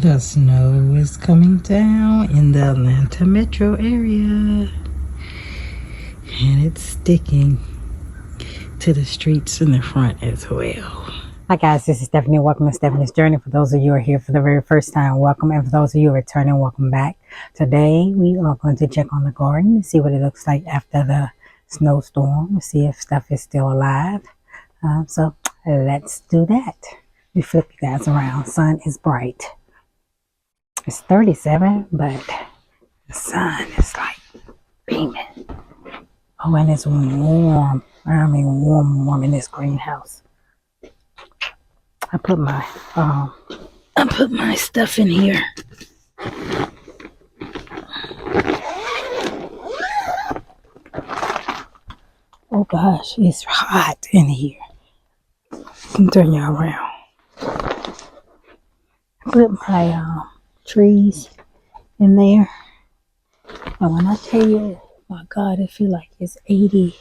The snow is coming down in the Atlanta metro area, and it's sticking to the streets in the front as well. Hi guys, this is Stephanie. Welcome to Stephanie's Journey. For those of you who are here for the very first time, welcome. And for those of you returning, welcome back. Today we are going to check on the garden and see what it looks like after the snowstorm, see if stuff is still alive. So let's do that. We flip you guys around. Sun is bright. It's 37, but the sun is like beaming. Oh, and it's warm. I mean, warm in this greenhouse. I put my stuff in here. Oh gosh, it's hot in here. I can turn y'all around. I put my trees in there. And when I tell you, my God, it feels like it's 80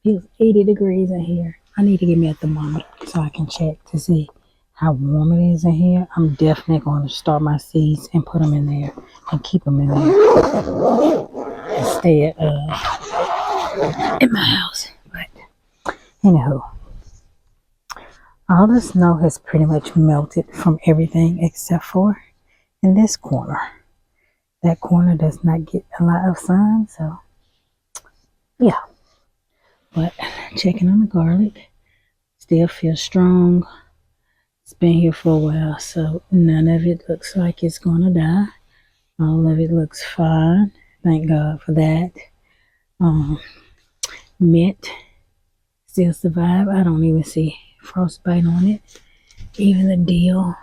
degrees in here. I need to get me a thermometer so I can check to see how warm it is in here. I'm definitely going to start my seeds and put them in there and keep them in there instead in my house. But anyhow, all the snow has pretty much melted from everything except for in this corner. That corner does not get a lot of sun, so yeah. But checking on the garlic, still feels strong. It's been here for a while, so none of it looks like it's gonna die. All of it looks fine. Thank God for that. Mint still survive. I don't even see frostbite on it. Even the dill,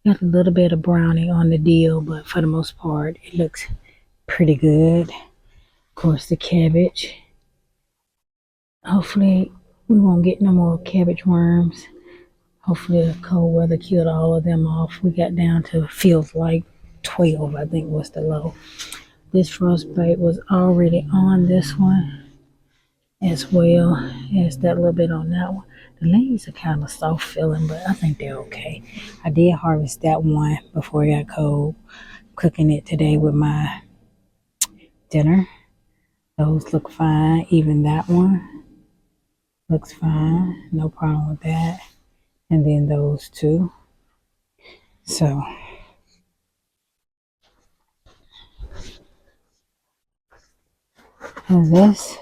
got a little bit of browning on the dill, but for the most part, it looks pretty good. Of course, the cabbage. Hopefully, we won't get no more cabbage worms. Hopefully, the cold weather killed all of them off. We got down to feels like 12, I think was the low. This frostbite was already on this one, as well as that little bit on that one. The leaves are kind of soft feeling, but I think they're okay. I did harvest that one before it got cold. Cooking it today with my dinner. Those look fine. Even that one looks fine. No problem with that. And then those two. So and this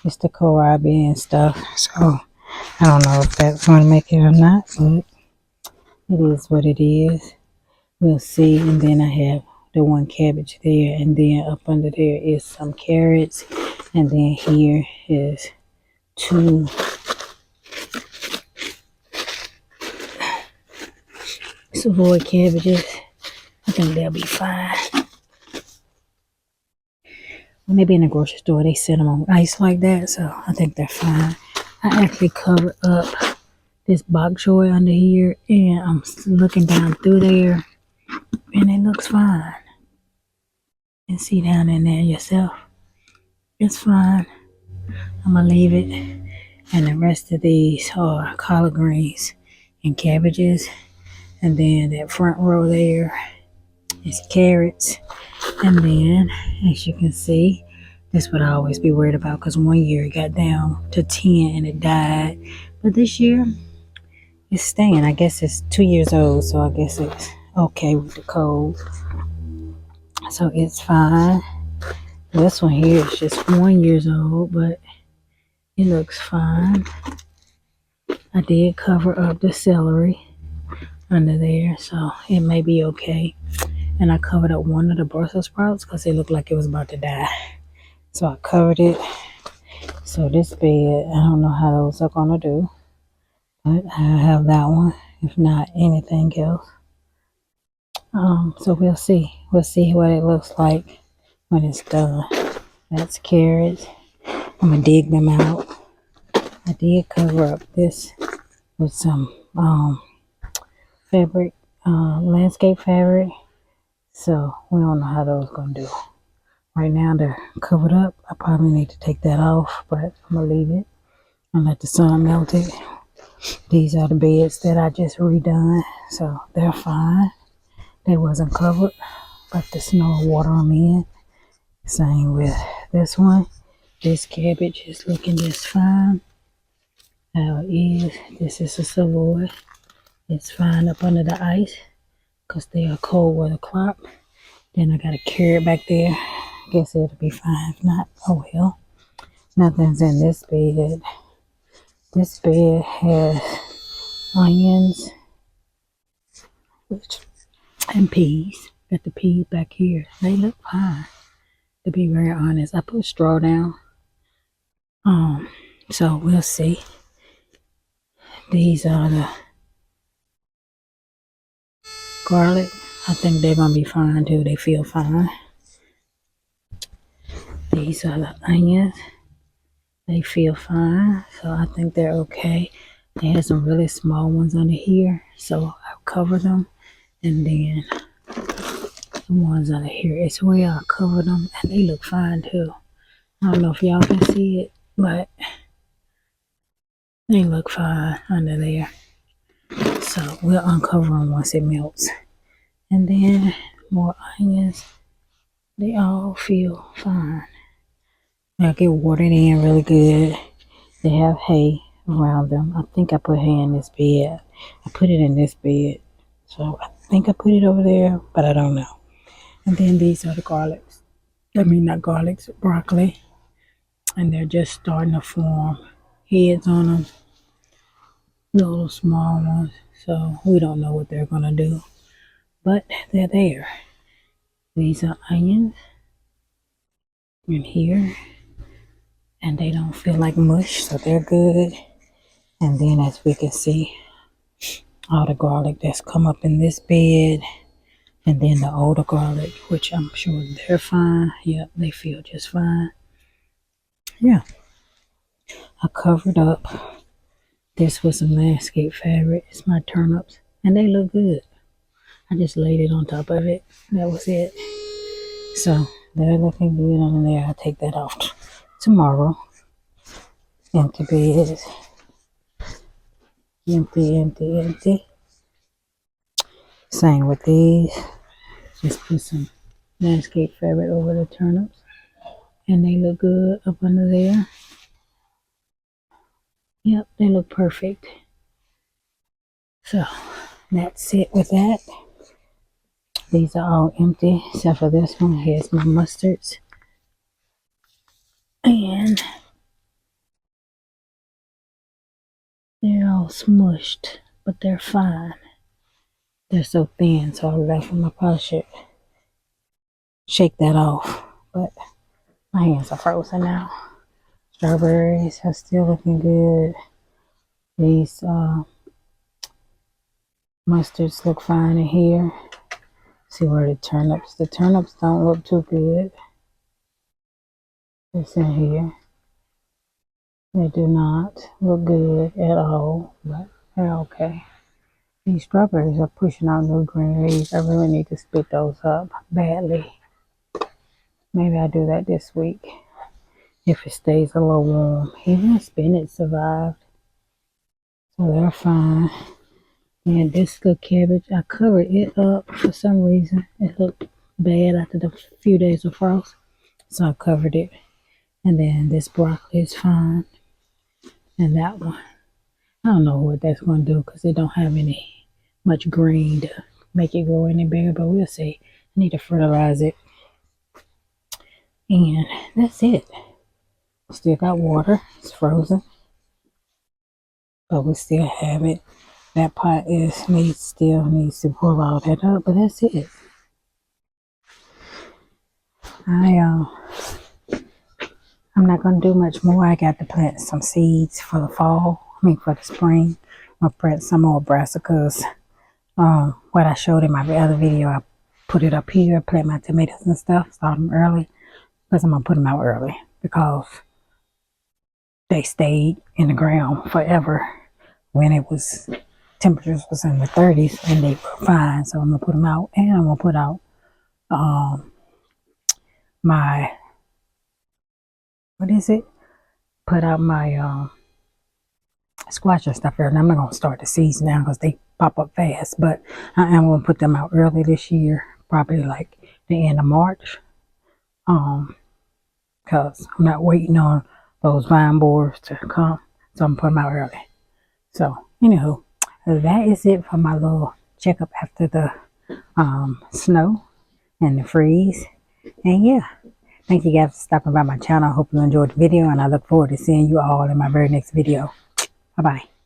is the kohlrabi and stuff. So I don't know if that's going to make it or not, but it is what it is. We'll see. And then I have the one cabbage there, and then up under there is some carrots, and then here is two Savoy cabbages. I think they'll be fine. Maybe in the grocery store they set them on ice like that, so I think they're fine. I actually covered up this bok choy under here, and I'm looking down through there, and it looks fine. You can see down in there yourself. It's fine. I'm gonna leave it, and the rest of these are collard greens and cabbages, and then that front row there is carrots. And then, as you can see, this would I always be worried about, because one year it got down to 10 and it died, but this year it's staying. I guess it's 2 years old, so I guess it's okay with the cold, so it's fine. This one here is just 1 year old, but it looks fine. I did cover up the celery under there, so it may be okay. And I covered up one of the Brussels sprouts because it looked like it was about to die. So I covered it. So this bed, I don't know how those are gonna do, but I have that one, if not anything else. So we'll see. We'll see what it looks like when it's done. That's carrots. I'm gonna dig them out. I did cover up this with some fabric, landscape fabric. So we don't know how those gonna do. Right now they're covered up. I probably need to take that off, but I'm gonna leave it and let the sun melt it. These are the beds that I just redone, so they're fine. They wasn't covered, but the snow water them in. Same with this one. This cabbage is looking just fine. How it is. This is a Savoy. It's fine up under the ice because they are cold weather crop. Then I got a carrot back there. Guess it'll be fine. If not, oh well. Nothing's in this bed. This bed has onions and peas. Got the peas back here. They look fine. To be very honest, I put straw down. So we'll see. These are the garlic. I think they're gonna be fine too. They feel fine. These are the onions. They feel fine, so I think they're okay. They have some really small ones under here, so I'll cover them. And then the ones under here as well, I'll cover them, and they look fine too. I don't know if y'all can see it, but they look fine under there. So we'll uncover them once it melts. And then more onions. They all feel fine. They'll get watered in really good. They have hay around them. I think I put hay in this bed. I put it in this bed. So I think I put it over there, but I don't know. And then these are the garlics. I mean, not garlics, broccoli. And they're just starting to form heads on them. Little small ones. So we don't know what they're going to do. But they're there. These are onions in here. And they don't feel like mush, so they're good. And then as we can see, all the garlic that's come up in this bed. And then the older garlic, which I'm sure they're fine. Yep, they feel just fine. Yeah. I covered up. This was some landscape fabric. It's my turnips. And they look good. I just laid it on top of it. That was it. So they're looking good under there. I'll take that off tomorrow. Empty beds. Empty, empty, empty. Same with these. Just put some landscape fabric over the turnips. And they look good up under there. Yep, they look perfect. So that's it with that. These are all empty except for this one. Here's my mustards. And they're all smushed, but they're fine. They're so thin, so I left them. I probably should shake that off. But my hands are frozen now. Strawberries are still looking good. These mustards look fine in here. See where the turnips don't look too good. It's in here. They do not look good at all, but they're okay. These strawberries are pushing out new green leaves. I really need to split those up badly. Maybe I'll do that this week if it stays a little warm. Even spinach survived, so they're fine. And this little cabbage, I covered it up for some reason. It looked bad after the few days of frost, so I covered it. And then this broccoli is fine. And that one, I don't know what that's going to do because it don't have any much green to make it grow any bigger, but we'll see. I need to fertilize it. And that's it. Still got water. It's frozen. But we still have it. That pot still needs to pull all that up, but that's it. I'm not gonna do much more. I got to plant some seeds for the fall. For the spring. I'll plant some more brassicas. What I showed in my other video, I put it up here, plant my tomatoes and stuff, start them early. Because I'm gonna put them out early because they stayed in the ground forever when it was temperatures was in the 30s and they were fine. So I'm gonna put them out, and I'm gonna put out my put out my squash and stuff early. I'm not going to start the seeds now because they pop up fast, but I am going to put them out early this year, probably like the end of March, because I'm not waiting on those vine borers to come, so I'm putting them out early. So anywho, that is it for my little checkup after the snow and the freeze. And yeah, thank you guys for stopping by my channel. I hope you enjoyed the video, and I look forward to seeing you all in my very next video. Bye bye.